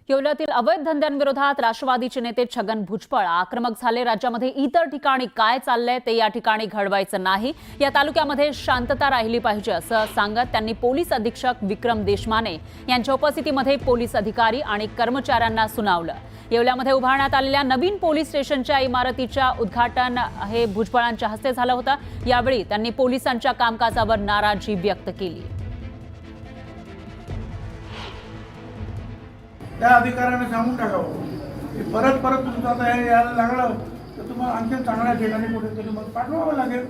येवल्यातील अवैध धंद्यांविरोधात राष्ट्रवादीचे नेते छगन भुजबळ आक्रमक झाले। राज्यामध्ये इतर ठिकाणी काय चाललंय ते या ठिकाणी घडवायचं नाही, या तालुक्यामध्ये शांतता राहिली पाहिजे असं सांगत त्यांनी पोलीस अधीक्षक विक्रम देशमाने यांच्या उपस्थितीमध्ये पोलीस अधिकारी आणि कर्मचाऱ्यांना सुनावलं। येवल्यामध्ये उभारण्यात आलेल्या नवीन पोलीस स्टेशनच्या इमारतीच्या उद्घाटन हे भुजबळांच्या हस्ते झालं होतं। यावेळी त्यांनी पोलिसांच्या कामकाजावर नाराजी व्यक्त केली। त्या अधिकाऱ्याने सांगून टाकावं की परत तुमचं आता हे यायला लागलं तर तुम्हाला आणखी चांगल्या ठिकाणी कुठेतरी मग पाठवावं लागेल।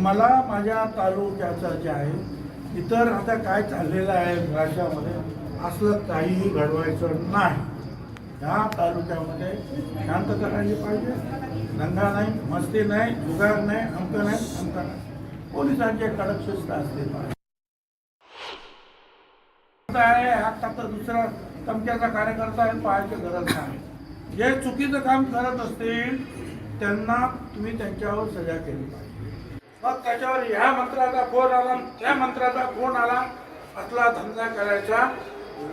मला माझ्या तालुक्याचं जे आहे इतर आता काय चाललेलं आहे राज्यामध्ये असलं काहीही घडवायचं नाही। या तालुक्यामध्ये शांतता राहिली पाहिजे, दंगा नाही, मस्ती नाही, जुगार नाही, अमकं नाही। पोलिसांचे कडक शिस्त असते आता दुसरा धमक्याचा कार्यकर्ता आहे पाहायची गरज नाही। जे चुकीचं काम करत असतील त्यांना तुम्ही त्यांच्यावर सजा केली पाहिजे। मग त्याच्यावर ह्या मंत्र्याचा फोन आला, त्या मंत्र्याचा फोन आला, असला धंदा करायचा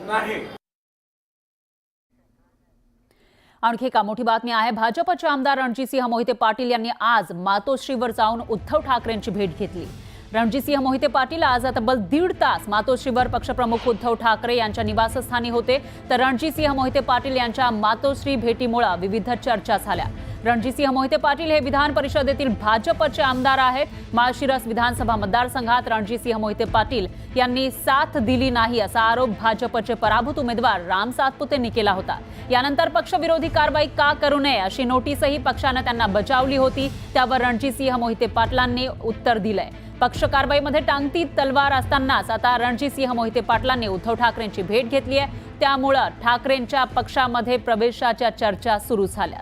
नाही। आणखी एक मोठी बातमी आहे। भाजपचे आमदार रणजितसिंह मोहिते पाटील यांनी आज मातोश्रीवर जाऊन उद्धव ठाकरेंची भेट घेतली। रणजितसिंह मोहिते पाटील आज तब्बल 1.5 तास मातोश्रीवर पक्षप्रमुख उद्धव ठाकरे यांच्या निवासस्थानी होते। तर रणजितसिंह मोहिते पाटील यांच्या मातोश्री भेटीमुळे विविध चर्चा झाल्या। रणजितसिंह मोहिते पाटील हे विधान परिषदेतील भाजपचे आमदार आहेत। माळशिरस विधानसभा मतदारसंघात रणजितसिंह मोहिते पाटील यांनी साथ दिली नाही असा आरोप भाजपचे पराभूत उमेदवार राम सातपुतेंनी केला होता। यानंतर पक्षविरोधी कारवाई का करू नये अशी नोटीसही पक्षाने त्यांना बजावली होती। त्यावर रणजितसिंह मोहिते पाटलांनी उत्तर दिलंय। पक्ष कारवाईमध्ये टांगती तलवार असतानाच आता रणजितसिंह मोहिते पाटलांनी उद्धव ठाकरेंची भेट घेतली आहे। त्यामुळे ठाकरेंच्या पक्षामध्ये प्रवेशाच्या चर्चा सुरू झाल्या।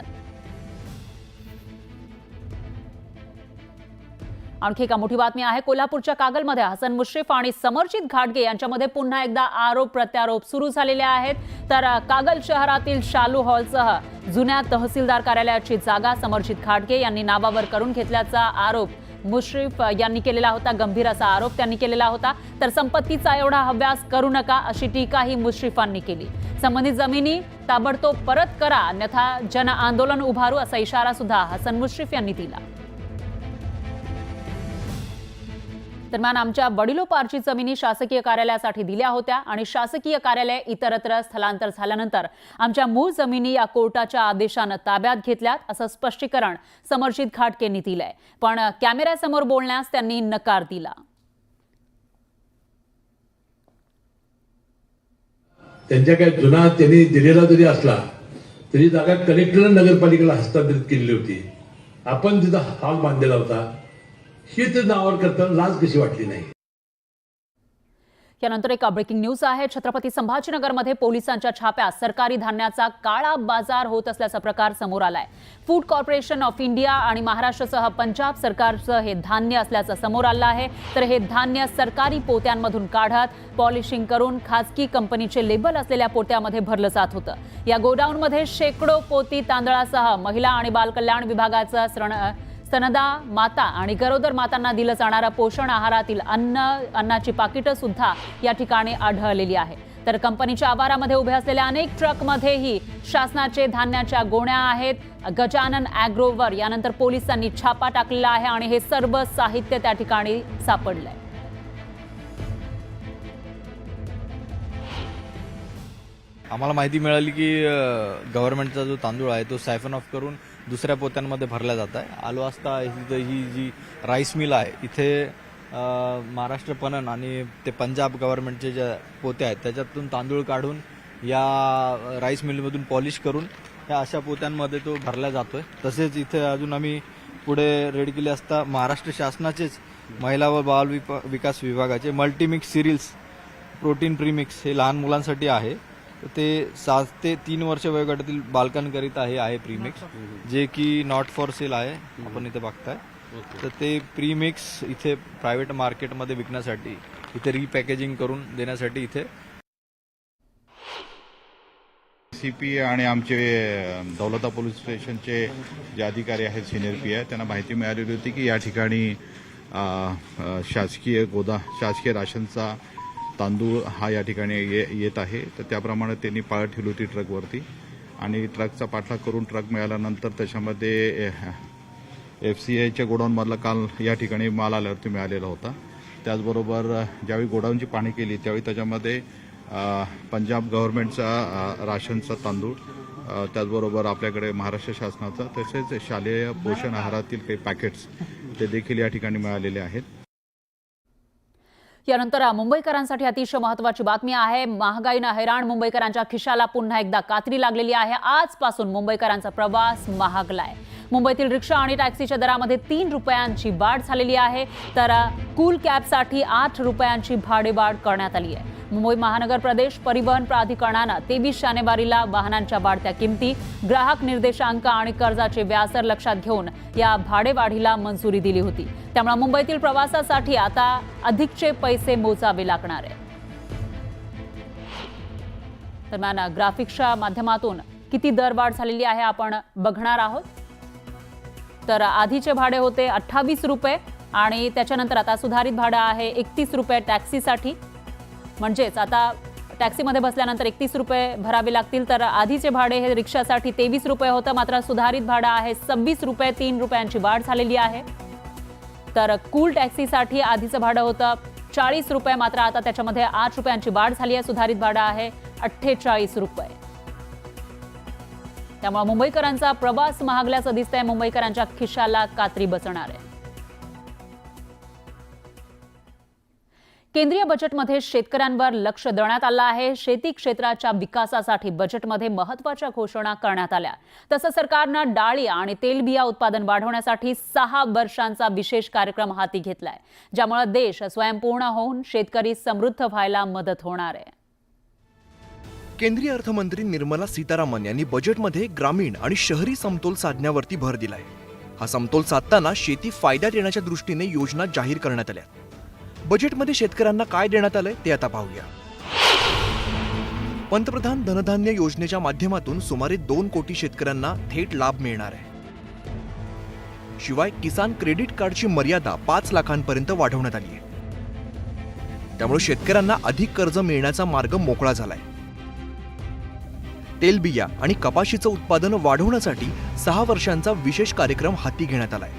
आणखी एक मोठी बातमी आहे। कोल्हापूरच्या कागलमध्ये हसन मुश्रीफ आणि समरजित घाटगे यांच्यामध्ये पुन्हा एकदा आरोप प्रत्यारोप सुरू झालेले आहेत। तर कागल शहरातील शालू हॉलसह जुन्या तहसीलदार कार्यालयाची जागा समरजित घाटगे यांनी नावावर करून घेतल्याचा आरोप मुश्रीफ यांनी केलेला होता। गंभीर असा आरोप त्यांनी केलेला होता। तर संपत्तीचा एवढा हव्यास करू नका अशी टीकाही मुश्रीफांनी केली। संबंधित जमिनी ताबडतोब परत करा अन्यथा जन आंदोलन उभारू असा इशारा सुद्धा हसन मुश्रीफ यांनी दिला। दरम्यान आमच्या वडिलोपार्जित जमिनी शासकीय कार्यालयासाठी दिल्या होत्या आणि शासकीय कार्यालय इतरत्र स्थलांतर झाल्यानंतर आमच्या मूळ जमिनी या कोर्टाच्या आदेशाने ताब्यात घेतल्यात असं स्पष्टीकरण समरजित घाटगेंनी दिलंय। पण कॅमेऱ्यासमोर बोलण्यास त्यांनी नकार दिला। त्यांच्या काय जुना त्यांनी दिलेला जरी असला तरी जागा कलेक्टरने नगरपालिकेला हस्तांतरित केलेली होती। आपण तिथं हॉल बांधलेला होता, ही ते नावावर करताना लाज कशी वाटली नाही। यानंतर एक ब्रेकिंग न्यूज आहे। छत्रपती संभाजीनगरमध्ये पोलिसांच्या छाप्यात सरकारी धान्याचा काळा बाजार होत असल्याचा प्रकार समोर आलाय। फूड कॉर्पोरेशन ऑफ इंडिया आणि महाराष्ट्रासह पंजाब सरकारचं हे धान्य असल्याचं समोर आलं आहे। तर हे धान्य सरकारी पोत्यांमधून काढत पॉलिशिंग करून खासगी कंपनीचे लेबल असलेल्या पोत्यामध्ये भरलं जात होतं। या गोडाऊनमध्ये शेकडो पोती तांदळासह महिला आणि बालकल्याण विभागाचं स्तनदा माता आणि गरोदर मातांना दिलं जाणारं पोषण आहारातील अन्नाची पाकिटं सुद्धा या ठिकाणी आढळलेली आहे। तर कंपनीच्या आवारामध्ये उभे असलेल्या अनेक ट्रकमध्येही शासनाचे धान्याच्या गोण्या आहेत। गजानन ॲग्रोवर यानंतर पोलिसांनी छापा टाकलेला आहे आणि हे सर्व साहित्य त्या ठिकाणी सापडलंय। आम्हाला माहिती मिळाली की गव्हर्नमेंटचा जो तांदूळ आहे तो सायफन ऑफ करून दुसऱ्या पोत्यांमध्ये भरला जात आहे। आलो असता ही जी राईस मिल आहे इथे महाराष्ट्र पणन आणि ते पंजाब गव्हर्नमेंटचे जे पोते आहेत त्याच्यातून तांदूळ काढून या राईस मिलमधून पॉलिश करून या अशा पोत्यांमध्ये तो भरला जातोय। तसेच इथे अजून आम्ही पुढे रेड केले असता महाराष्ट्र शासनाचेच महिला व बाल विकास विभागाचे मल्टीमिक्स सिरियल्स प्रोटीन प्रीमिक्स हे लहान मुलांसाठी आहे। ते 7 ते 3 वर्ष वयोगटातील बालकांकरिता हे आहे प्रीमिक्स, जे की नॉट फॉर सेल आहे। आपण इथे बघताय तर ते प्रीमिक्स इथे प्रायव्हेट मार्केटमध्ये विकण्यासाठी इथे रिपॅकेजिंग करून देण्यासाठी इथे सीपी आणि आमचे दौलता पोलीस स्टेशनचे जे अधिकारी आहेत सिनियर पी आहे त्यांना माहिती मिळालेली होती की या ठिकाणी शासकीय राशनचा तांदूळ हा या ठिकाणी येत आहे. तर त्याप्रमाणे त्यांनी पाळत ठेवली होती ट्रकवरती आणि ट्रकचा पाठलाग करून ट्रक मिळाल्यानंतर त्याच्यामध्ये FCIच्या गोडाऊनमधला काल या ठिकाणी माल आल्यावरती मिळालेला होता. त्याचबरोबर ज्यावेळी गोडाऊनची पाहणी केली त्यावेळी त्याच्यामध्ये पंजाब गव्हर्नमेंटचा राशनचा तांदूळ, त्याचबरोबर आपल्याकडे महाराष्ट्र शासनाचा तसेच शालेय पोषण आहारातील काही पॅकेट्स ते देखील या ठिकाणी मिळालेले आहेत. यानंतर मुंबईकरांसाठी अतिशय महत्त्वाची बातमी आहे. महागाईनं हैराण मुंबईकरांच्या खिशाला पुन्हा एकदा कात्री लागलेली आहे. आजपासून मुंबईकरांचा प्रवास महागलाय. मुंबईतील रिक्षा आणि टॅक्सीच्या दरामध्ये 3 रुपयांची वाढ झालेली आहे, तर कूल कॅबसाठी 8 रुपयांची भाडेवाढ करण्यात आली आहे. मुंबई महानगर प्रदेश परिवहन प्राधिकरणानं 23 जानेवारीला वाहनांच्या वाढत्या किमती, ग्राहक निर्देशांक आणि कर्जाचे व्याजदर लक्षात घेऊन या भाडेवाढीला मंजुरी दिली होती. त्यामुळे मुंबईतील प्रवासासाठी आता अधिकचे पैसे मोजावे लागणार आहे. दरम्यान ग्राफिक्सच्या माध्यमातून किती दरवाढ झालेली आहे आपण बघणार आहोत. तर आधीचे भाडे होते 28 रुपये आणि त्याच्यानंतर आता सुधारित भाडं आहे 31 रुपये टॅक्सीसाठी. म्हणजेच आता टॅक्सीमध्ये बसल्यानंतर 31 रुपये भरावे लागतील. तर आधीचे भाडे हे रिक्षासाठी 23 रुपये होतं, मात्र सुधारित भाडं आहे 26 रुपये, 3 रुपयांची वाढ झालेली आहे. तर कूल टॅक्सीसाठी आधीचं भाडं होतं 40 रुपये, मात्र आता त्याच्यामध्ये 8 रुपयांची वाढ झाली आहे. सुधारित भाडं आहे 48 रुपये. त्यामुळे मुंबईकरांचा प्रवास महागल्याचं दिसतंय. मुंबईकरांच्या खिशाला कात्री बसणार आहे. केंद्रीय बजेटमध्ये शेतकऱ्यांवर लक्ष देण्यात आलं आहे. शेती क्षेत्राच्या विकासासाठी बजेटमध्ये महत्त्वाच्या घोषणा करण्यात आल्या. तसं सरकारनं डाळी आणि तेलबिया उत्पादन वाढवण्यासाठी 6 वर्षांचा विशेष कार्यक्रम हाती घेतलाय, ज्यामुळे देश स्वयंपूर्ण होऊन शेतकरी समृद्ध व्हायला मदत होणार आहे. केंद्रीय अर्थमंत्री निर्मला सीतारामन यांनी बजेटमध्ये ग्रामीण आणि शहरी समतोल साधण्यावरती भर दिलाय. हा समतोल साधताना शेती फायद्यात येण्याच्या दृष्टीने योजना जाहीर करण्यात आल्या. बजेटमध्ये शेतकऱ्यांना काय देण्यात आलंय ते आता पाहूया. पंतप्रधान धनधान्य योजनेच्या माध्यमातून सुमारे 2 कोटी शेतकऱ्यांना थेट लाभ मिळणार आहे. शिवाय किसान क्रेडिट कार्डची मर्यादा 5 लाखांपर्यंत वाढवण्यात आली आहे. त्यामुळे शेतकऱ्यांना अधिक कर्ज मिळण्याचा मार्ग मोकळा झालाय. तेलबिया आणि कपाशीचं उत्पादन वाढवण्यासाठी 6 वर्षांचा विशेष कार्यक्रम हाती घेण्यात आलाय.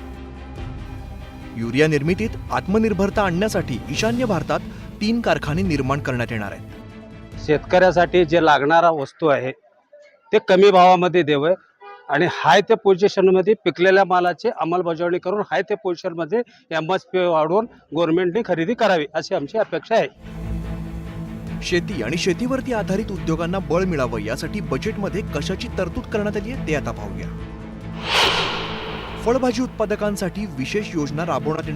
युरिया निर्मितीत आत्मनिर्भरता आणण्यासाठी ईशान्य भारतात 3 कारखाने निर्माण करण्यात येणार आहेत. शेतकऱ्यासाठी जे लागणारा वस्तू आहे ते कमी भावामध्ये द्यावे आणि हाय त्या पोझिशनमध्ये पिकलेल्या मालाची अंमलबजावणी करून हाय त्या पोझिशनमध्ये MSP वाढवून गव्हर्नमेंटने खरेदी करावी अशी आमची अपेक्षा आहे. शेती आणि शेतीवरती आधारित उद्योगांना बळ मिळावं यासाठी बजेटमध्ये कशाची तरतूद करण्यात आली आहे ते आता पाहूया. फळभाजी उत्पादकांसाठी विशेष योजना राबवण्यात येणार